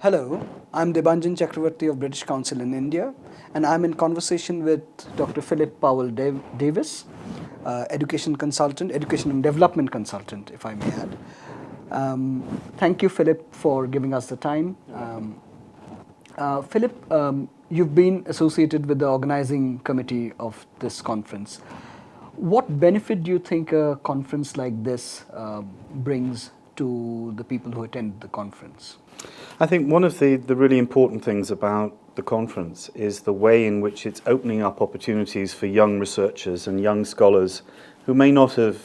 Hello, I'm Debanjan Chakravarti of British Council in India, and I'm in conversation with Dr. Philip Powell Davies, education consultant, education and development consultant, if I may add. Thank you, Philip, for giving us the time. Philip, you've been associated with the organizing committee of this conference. What benefit do you think a conference like this brings to the people who attend the conference? I think one of the really important things about the conference is the way in which it's opening up opportunities for young researchers and young scholars who may not have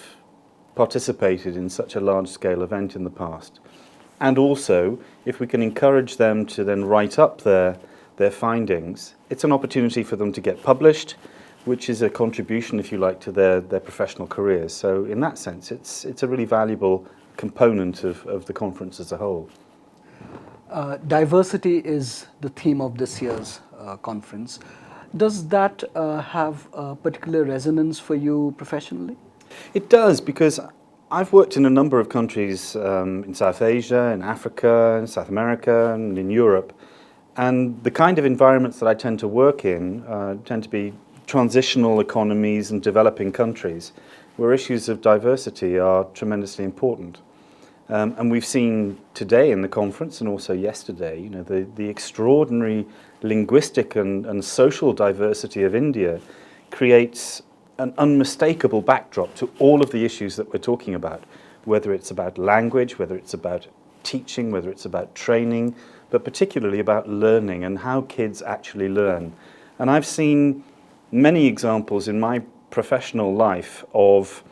participated in such a large-scale event in the past. And also, if we can encourage them to then write up their findings, it's an opportunity for them to get published, which is a contribution, if you like, to their professional careers. So in that sense, it's a really valuable component of the conference as a whole. Diversity is the theme of this year's conference. Does that have a particular resonance for you professionally? It does, because I've worked in a number of countries in South Asia, in Africa, in South America, and in Europe. And the kind of environments that I tend to work in tend to be transitional economies and developing countries, where issues of diversity are tremendously important. And we've seen today in the conference and also yesterday, the extraordinary linguistic and social diversity of India creates an unmistakable backdrop to all of the issues that we're talking about, whether it's about language, whether it's about teaching, whether it's about training, but particularly about learning and how kids actually learn. And I've seen many examples in my professional life of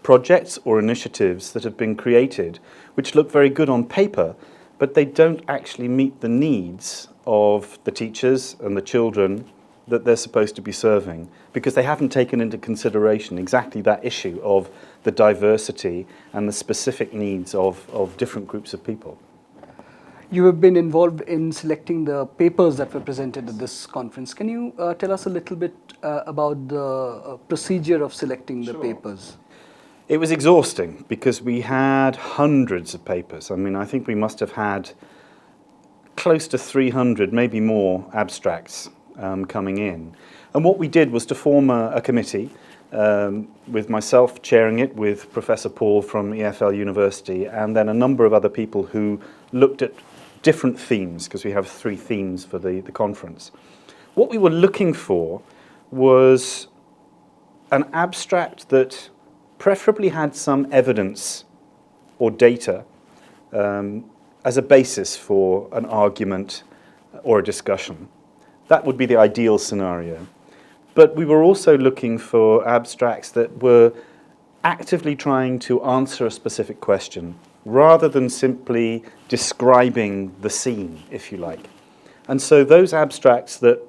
projects or initiatives that have been created which look very good on paper, but they don't actually meet the needs of the teachers and the children that they're supposed to be serving, because they haven't taken into consideration exactly that issue of the diversity and the specific needs of different groups of people. You have been involved in selecting the papers that were presented at this conference. Can you tell us a little bit about the procedure of selecting the papers? It was exhausting because we had hundreds of papers. I mean, I think we must have had close to 300, maybe more, abstracts coming in. And what we did was to form a committee with myself chairing it, with Professor Paul from EFL University, and then a number of other people who looked at different themes, because we have 3 themes for the conference. What we were looking for was an abstract that preferably had some evidence or data as a basis for an argument or a discussion. That would be the ideal scenario. But we were also looking for abstracts that were actively trying to answer a specific question, rather than simply describing the scene, if you like. And so those abstracts that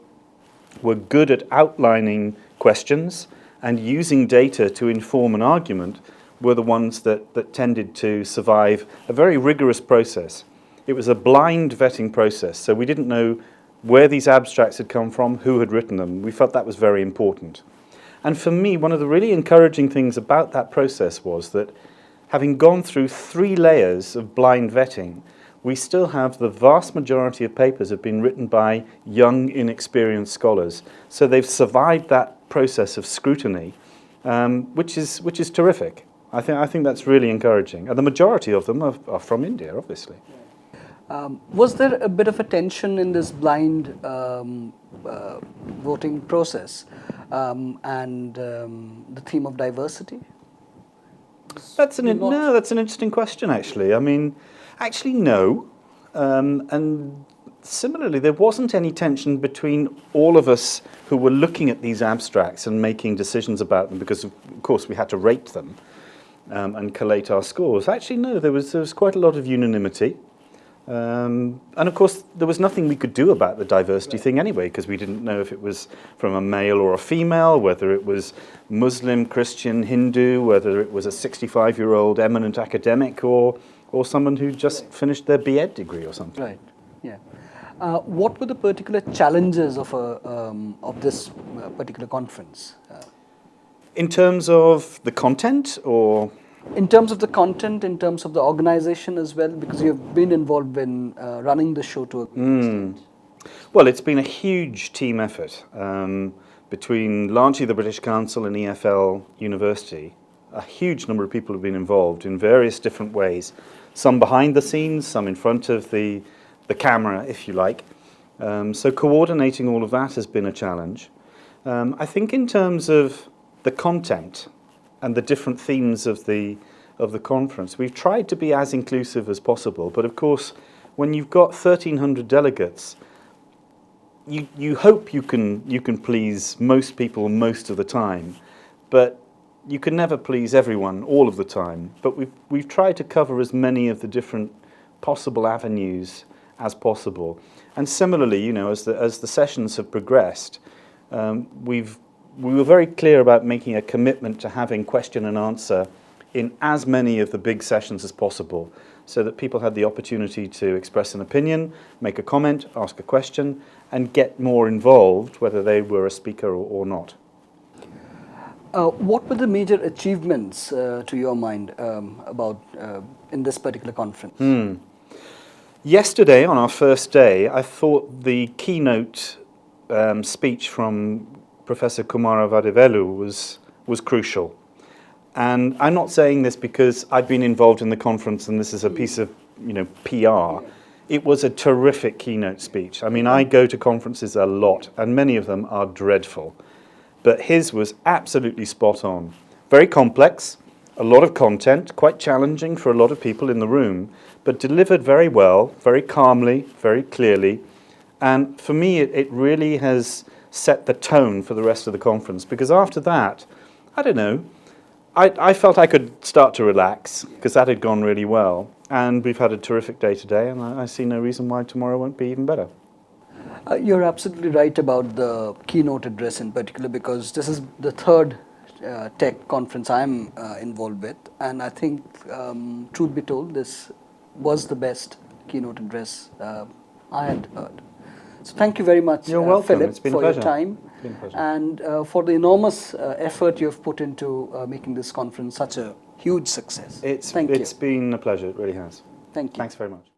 were good at outlining questions and using data to inform an argument were the ones that tended to survive a very rigorous process. It was a blind vetting process, so we didn't know where these abstracts had come from, who had written them. We felt that was very important. And for me, one of the really encouraging things about that process was that, having gone through 3 layers of blind vetting, we still have the vast majority of papers have been written by young, inexperienced scholars. So they've survived that process of scrutiny, which is terrific. I think that's really encouraging. And the majority of them are from India, obviously. Was there a bit of a tension in this blind voting process and the theme of diversity? That's an interesting question, actually. I mean, actually, no. And similarly, there wasn't any tension between all of us who were looking at these abstracts and making decisions about them, because, of course, we had to rate them and collate our scores. Actually, no, there was quite a lot of unanimity. And, of course, there was nothing we could do about the diversity thing anyway, because we didn't know if it was from a male or a female, whether it was Muslim, Christian, Hindu, whether it was a 65-year-old eminent academic or someone who just finished their B.Ed degree or something. Right, yeah. What were the particular challenges of this particular conference? In terms of the content or In terms of the content, in terms of the organization as well, because you've been involved in running the show to a extent. Well, it's been a huge team effort between largely the British Council and EFL University. A huge number of people have been involved in various different ways, some behind the scenes, some in front of the camera, if you like. So coordinating all of that has been a challenge. I think in terms of the content and the different themes of the conference, we've tried to be as inclusive as possible. But of course, when you've got 1,300 delegates, you hope you can please most people most of the time, but you can never please everyone all of the time. But we've tried to cover as many of the different possible avenues as possible. And similarly, you know, as the sessions have progressed, we were very clear about making a commitment to having question and answer in as many of the big sessions as possible, so that people had the opportunity to express an opinion, make a comment, ask a question, and get more involved, whether they were a speaker or not. What were the major achievements, to your mind, about in this particular conference? Yesterday, on our first day, I thought the keynote speech from Professor Kumara Vadivelu was crucial. And I'm not saying this because I've been involved in the conference and this is a piece of, you know, PR. It was a terrific keynote speech. I mean, I go to conferences a lot, and many of them are dreadful. But his was absolutely spot on. Very complex, a lot of content, quite challenging for a lot of people in the room, but delivered very well, very calmly, very clearly. And for me, it really has set the tone for the rest of the conference, because after that, I don't know, I felt I could start to relax, because that had gone really well. And we've had a terrific day today, and I see no reason why tomorrow won't be even better. You're absolutely right about the keynote address in particular, because this is the third tech conference I'm involved with, and I think, truth be told, this was the best keynote address I had heard. So thank you very much, You're welcome. Philip, It's been for a your pleasure. time It's been a pleasure. and for the enormous effort you've put into making this conference such a huge success. It's Thank you. been a pleasure, it really has. Thank you. Thanks very much.